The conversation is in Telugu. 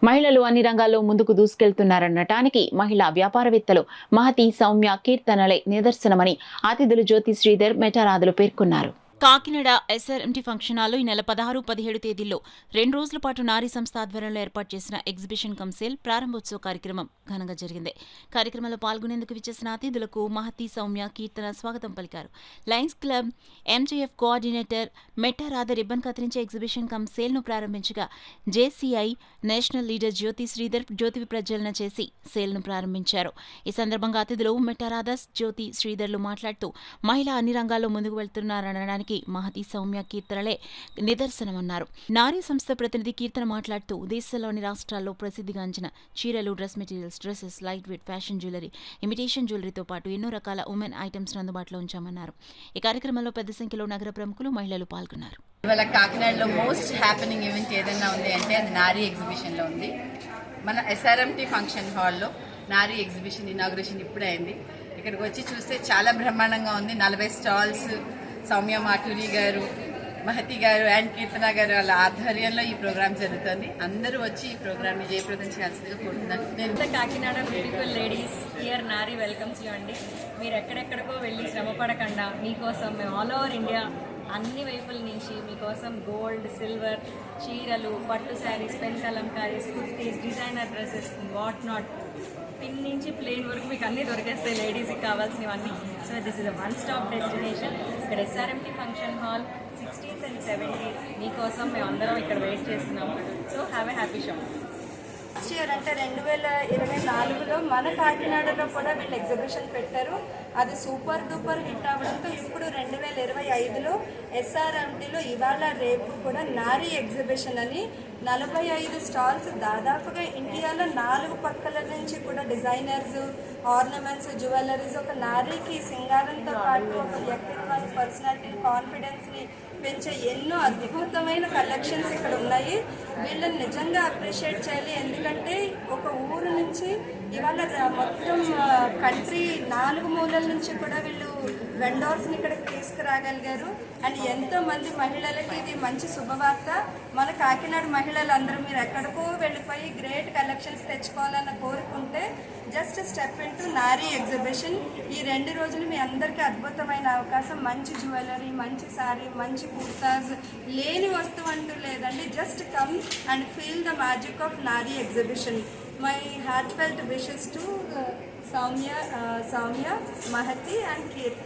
మహిళలు అన్ని రంగాల్లో ముందుకు దూసుకెళ్తున్నారనటానికి మహిళా వ్యాపారవేత్తలు మహతి, సౌమ్య, కీర్తనలే నిదర్శనమని అతిథులు జ్యోతి శ్రీధర్, మెటారాధులు పేర్కొన్నారు. కాకినాడ ఎస్ఆర్ఎంటీ ఫంక్షన్ హాల్లో ఈ నెల 16, 17 తేదీల్లో 2 రోజుల పాటు నారీ సంస్థ ఆధ్వర్యంలో ఏర్పాటు చేసిన ఎగ్జిబిషన్ కమ్ సేల్ ప్రారంభోత్సవ కార్యక్రమం ఘనంగా జరిగింది. కార్యక్రమంలో పాల్గొనేందుకు విచ్చేసిన అతిథులకు మహతి, సౌమ్య, కీర్తన స్వాగతం పలికారు. Lions Club MJF coordinator Metaradha ribbon కత్తిరించి ఎగ్జిబిషన్ కమ్ సేల్ ను ప్రారంభించగా JCI national leader Jyothi Sridhar జ్యోతి ప్రజ్వలన చేసి సేల్ ను ప్రారంభించారు. ఈ సందర్భంగా అతిథులు మెటారాధ, జ్యోతి శ్రీధర్లు మాట్లాడుతూ మహిళ అన్ని రంగాల్లో ముందుకు వెళ్తున్నారనడానికి మహతి, సౌమ్య, కీర్తనలే నిదర్శనమన్నారు. నారీ సంస్థ ప్రతినిధి కీర్తన మాట్లాడుతూ దేశంలోని రాష్ట్రాల్లో ప్రసిద్ధిగాంచిన చీరలు, dress materials, dresses, light weight fashion jewellery, imitation జ్యువెలరీతో పాటు ఎన్నో రకాల ఉమెన్ ఐటమ్స్ అందుబాటులో ఉంచామన్నారు. ఈ కార్యక్రమంలో పెద్ద సంఖ్యలో నగర ప్రముఖులు, మహిళలు పాల్గొన్నారు. ఇవాళ కాకినాడలో మోస్ట్ హ్యాపెనింగ్ ఈవెంట్ ఏదైనా ఉంది అంటే అది నారీ ఎగ్జిబిషన్ లో ఉంది. మన ఎస్ఆర్ఎంటీ ఫంక్షన్ హాల్లో నారీ ఎగ్జిబిషన్ ఇనాగ్రేషన్ ఇప్పుడే అయింది. ఇక్కడికి వచ్చి చూస్తే చాలా బ్రహ్మాండంగా ఉంది. 40 స్టాల్స్, సౌమ్య మాటూరి గారు, మహతి గారు అండ్ కీర్తన గారు వాళ్ళ ఆధ్వర్యంలో ఈ ప్రోగ్రామ్ జరుగుతుంది. అందరూ వచ్చి ఈ ప్రోగ్రామ్ ని జయప్రదం చేయాల్సిందిగా కోరుతున్నాను. నేను Kakinada beautiful ladies here Nari welcomes you అండి. మీరు ఎక్కడెక్కడికో వెళ్ళి శ్రమ పడకుండా మీకోసం మేము ఆల్ ఓవర్ ఇండియా అన్ని వైపుల నుంచి మీకోసం గోల్డ్, సిల్వర్, చీరలు, పట్టు saris, pen kalamkaris, kurtis, designer dresses, what not, pin నుంచి ప్లేన్ వరకు మీకు అన్నీ దొరికేస్తాయి లేడీస్కి కావాల్సినవన్నీ. So this is a one stop destination. ఇక్కడ SRMT function hall 16th and 17th మీకోసం మేము అందరం ఇక్కడ వెయిట్ చేస్తున్నాము. So have a happy shop. Last year అంటే 2024లో మన కాకినాడలో కూడా వీళ్ళు ఎగ్జిబిషన్ పెట్టారు. అది సూపర్ డూపర్ హిట్ అవ్వడంతో ఇప్పుడు 2025లో ఎస్ఆర్ఎంటీలో ఇవాళ రేపు కూడా నారీ ఎగ్జిబిషన్ అని 45 స్టాల్స్, దాదాపుగా ఇండియాలో 4 పక్కల నుంచి కూడా డిజైనర్స్, ఆర్నమెంట్స్, జ్యువెలరీస్, ఒక నారీకి సింగారంతో పాటు ఒక వ్యక్తిత్వాన్ని, పర్సనాలిటీని, కాన్ఫిడెన్స్ని పెంచే ఎన్నో అద్భుతమైన కలెక్షన్స్ ఇక్కడ ఉన్నాయి. వీళ్ళని నిజంగా అప్రిషియేట్ చేయాలి. ఎందుకంటే ఒక ఊరు నుంచి ఇవాళ మొత్తం కంట్రీ 4 మూలల నుంచి కూడా వీళ్ళు వెండర్స్ని ఇక్కడికి తీసుకురాగలిగారు. అండ్ ఎంతో మంది మహిళలకి ఇది మంచి శుభవార్త. మన కాకినాడ మహిళలందరూ మీరు ఎక్కడికో వెళ్ళిపోయి గ్రేట్ కలెక్షన్స్ తెచ్చుకోవాలన్న కోరుకుంటే జస్ట్ స్టెప్ ఇంటూ నారీ ఎగ్జిబిషన్. ఈ 2 రోజులు మీ అందరికీ అద్భుతమైన అవకాశం. మంచి జ్యువెలరీ, మంచి శారీ, మంచి కుర్తాస్, లేని వస్తువు అంటూ లేదండి. Just come and feel the magic of Nari exhibition. My heartfelt wishes to Soumya, Mahathi and Keerthana.